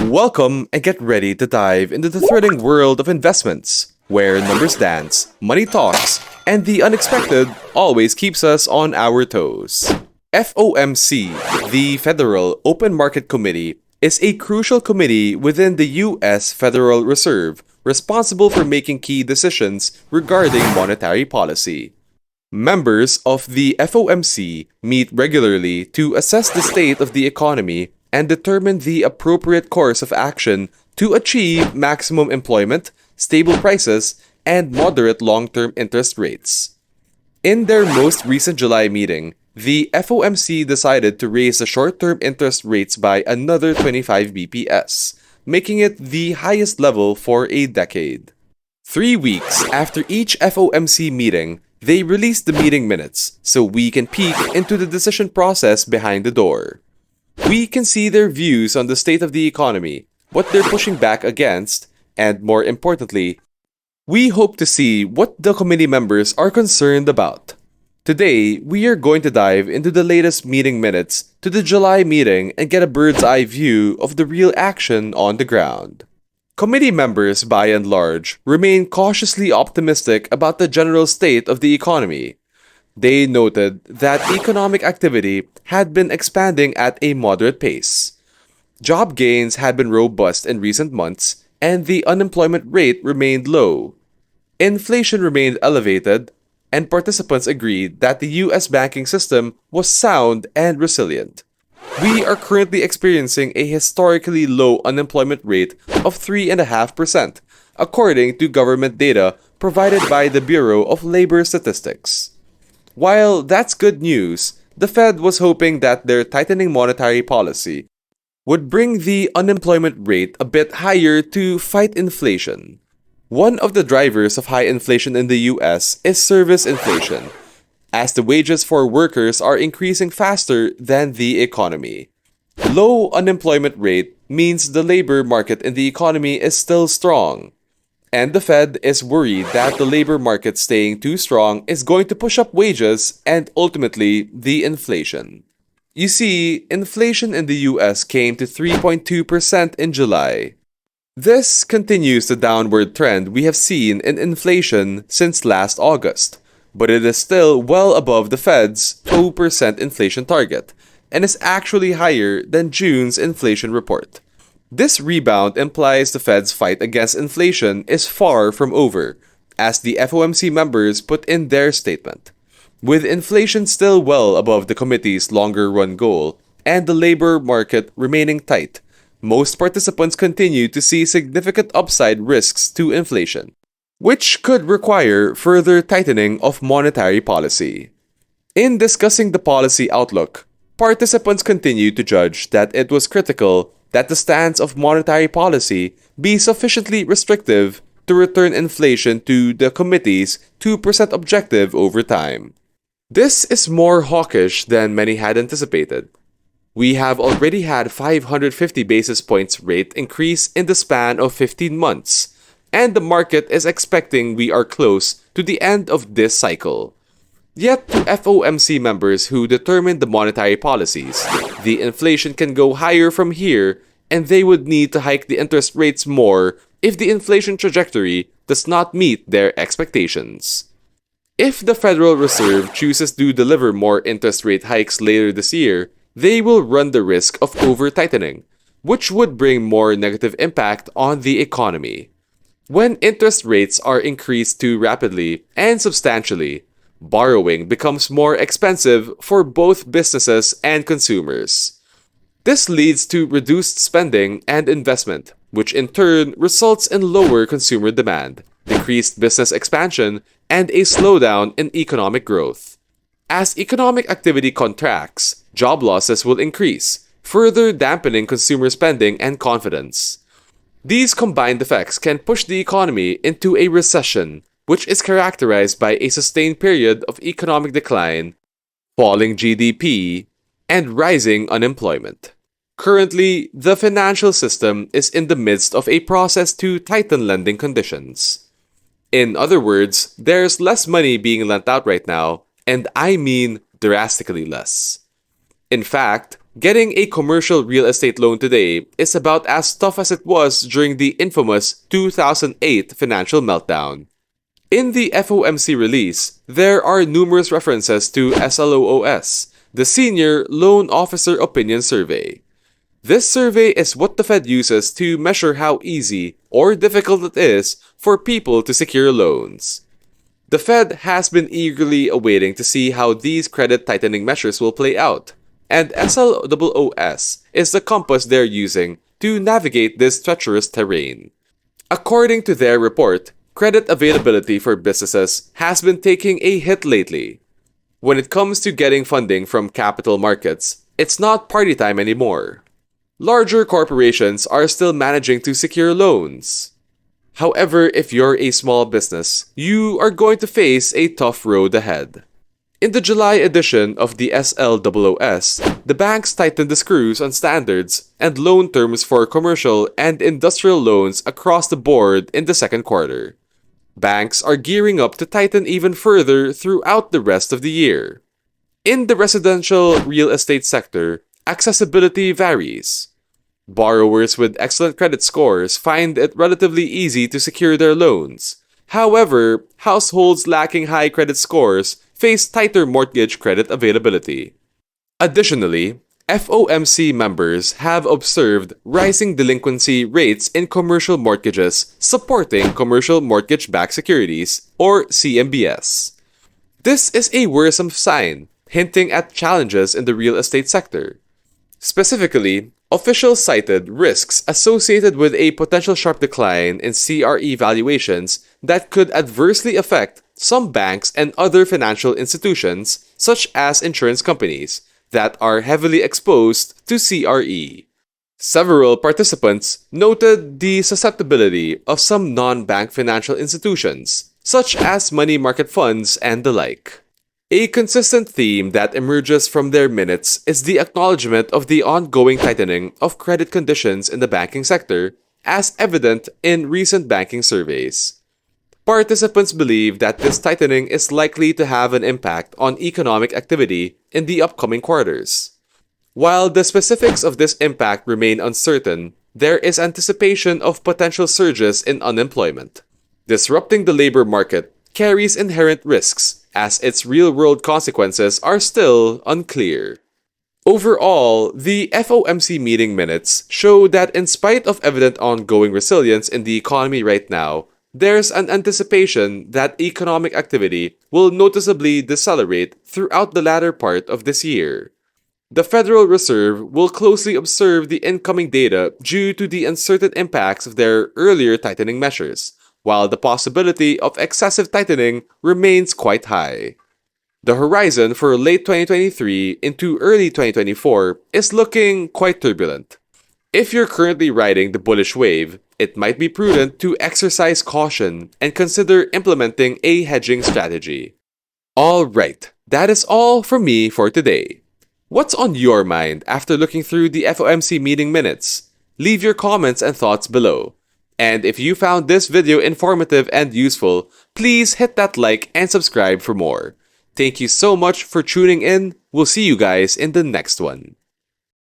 Welcome and get ready to dive into the thrilling world of investments, where numbers dance, money talks, and the unexpected always keeps us on our toes. FOMC, the Federal Open Market Committee, is a crucial committee within the U.S. Federal Reserve responsible for making key decisions regarding monetary policy. Members of the FOMC meet regularly to assess the state of the economy and determine the appropriate course of action to achieve maximum employment, stable prices, and moderate long-term interest rates. In their most recent July meeting, the FOMC decided to raise the short-term interest rates by another 25 BPS, making it the highest level for a decade. 3 weeks after each FOMC meeting, they released the meeting minutes so we can peek into the decision process behind the door. We can see their views on the state of the economy, what they're pushing back against, and more importantly, we hope to see what the committee members are concerned about. Today, we are going to dive into the latest meeting minutes to the July meeting and get a bird's eye view of the real action on the ground. Committee members, by and large, remain cautiously optimistic about the general state of the economy. They noted that economic activity had been expanding at a moderate pace. Job gains had been robust in recent months, and the unemployment rate remained low. Inflation remained elevated, and participants agreed that the U.S. banking system was sound and resilient. We are currently experiencing a historically low unemployment rate of 3.5%, according to government data provided by the Bureau of Labor Statistics. While that's good news, the Fed was hoping that their tightening monetary policy would bring the unemployment rate a bit higher to fight inflation. One of the drivers of high inflation in the US is service inflation, as the wages for workers are increasing faster than the economy. Low unemployment rate means the labor market in the economy is still strong. And the Fed is worried that the labor market staying too strong is going to push up wages and ultimately the inflation. You see, inflation in the US came to 3.2% in July. This continues the downward trend we have seen in inflation since last August, but it is still well above the Fed's 2% inflation target and is actually higher than June's inflation report. This rebound implies the Fed's fight against inflation is far from over, as the FOMC members put in their statement. With inflation still well above the committee's longer-run goal and the labor market remaining tight, most participants continue to see significant upside risks to inflation, which could require further tightening of monetary policy. In discussing the policy outlook, participants continue to judge that it was critical that the stance of monetary policy be sufficiently restrictive to return inflation to the committee's 2% objective over time. This is more hawkish than many had anticipated. We have already had 550 basis points rate increase in the span of 15 months, and the market is expecting we are close to the end of this cycle. Yet to FOMC members who determine the monetary policies, the inflation can go higher from here and they would need to hike the interest rates more if the inflation trajectory does not meet their expectations. If the Federal Reserve chooses to deliver more interest rate hikes later this year, they will run the risk of over-tightening, which would bring more negative impact on the economy. When interest rates are increased too rapidly and substantially, borrowing becomes more expensive for both businesses and consumers. This leads to reduced spending and investment, which in turn results in lower consumer demand, decreased business expansion, and a slowdown in economic growth. As economic activity contracts, job losses will increase, further dampening consumer spending and confidence. These combined effects can push the economy into a recession, which is characterized by a sustained period of economic decline, falling GDP, and rising unemployment. Currently, the financial system is in the midst of a process to tighten lending conditions. In other words, there's less money being lent out right now, and I mean drastically less. In fact, Getting a commercial real estate loan today is about as tough as it was during the infamous 2008 financial meltdown. In the FOMC release, there are numerous references to SLOOS, the Senior Loan Officer Opinion Survey. This survey is what the Fed uses to measure how easy or difficult it is for people to secure loans. The Fed has been eagerly awaiting to see how these credit tightening measures will play out, and SLOOS is the compass they're using to navigate this treacherous terrain. According to their report, credit availability for businesses has been taking a hit lately. When it comes to getting funding from capital markets, it's not party time anymore. Larger corporations are still managing to secure loans. However, if you're a small business, you are going to face a tough road ahead. In the July edition of the SLOOS, the banks tightened the screws on standards and loan terms for commercial and industrial loans across the board in the second quarter. Banks are gearing up to tighten even further throughout the rest of the year. In the residential real estate sector, accessibility varies. Borrowers with excellent credit scores find it relatively easy to secure their loans. However, households lacking high credit scores face tighter mortgage credit availability. Additionally, FOMC members have observed rising delinquency rates in commercial mortgages supporting commercial mortgage-backed securities, or CMBS. This is a worrisome sign, hinting at challenges in the real estate sector. Specifically, officials cited risks associated with a potential sharp decline in CRE valuations that could adversely affect some banks and other financial institutions, such as insurance companies, that are heavily exposed to CRE. Several participants noted the susceptibility of some non-bank financial institutions, such as money market funds and the like. A consistent theme that emerges from their minutes is the acknowledgement of the ongoing tightening of credit conditions in the banking sector, as evident in recent banking surveys. Participants believe that this tightening is likely to have an impact on economic activity in the upcoming quarters. While the specifics of this impact remain uncertain, there is anticipation of potential surges in unemployment. Disrupting the labor market carries inherent risks, as its real-world consequences are still unclear. Overall, the FOMC meeting minutes show that in spite of evident ongoing resilience in the economy right now, there's an anticipation that economic activity will noticeably decelerate throughout the latter part of this year. The Federal Reserve will closely observe the incoming data due to the uncertain impacts of their earlier tightening measures, while the possibility of excessive tightening remains quite high. The horizon for late 2023 into early 2024 is looking quite turbulent. If you're currently riding the bullish wave, it might be prudent to exercise caution and consider implementing a hedging strategy. Alright, that is all from me for today. What's on your mind after looking through the FOMC meeting minutes? Leave your comments and thoughts below. And if you found this video informative and useful, please hit that like and subscribe for more. Thank you so much for tuning in. We'll see you guys in the next one.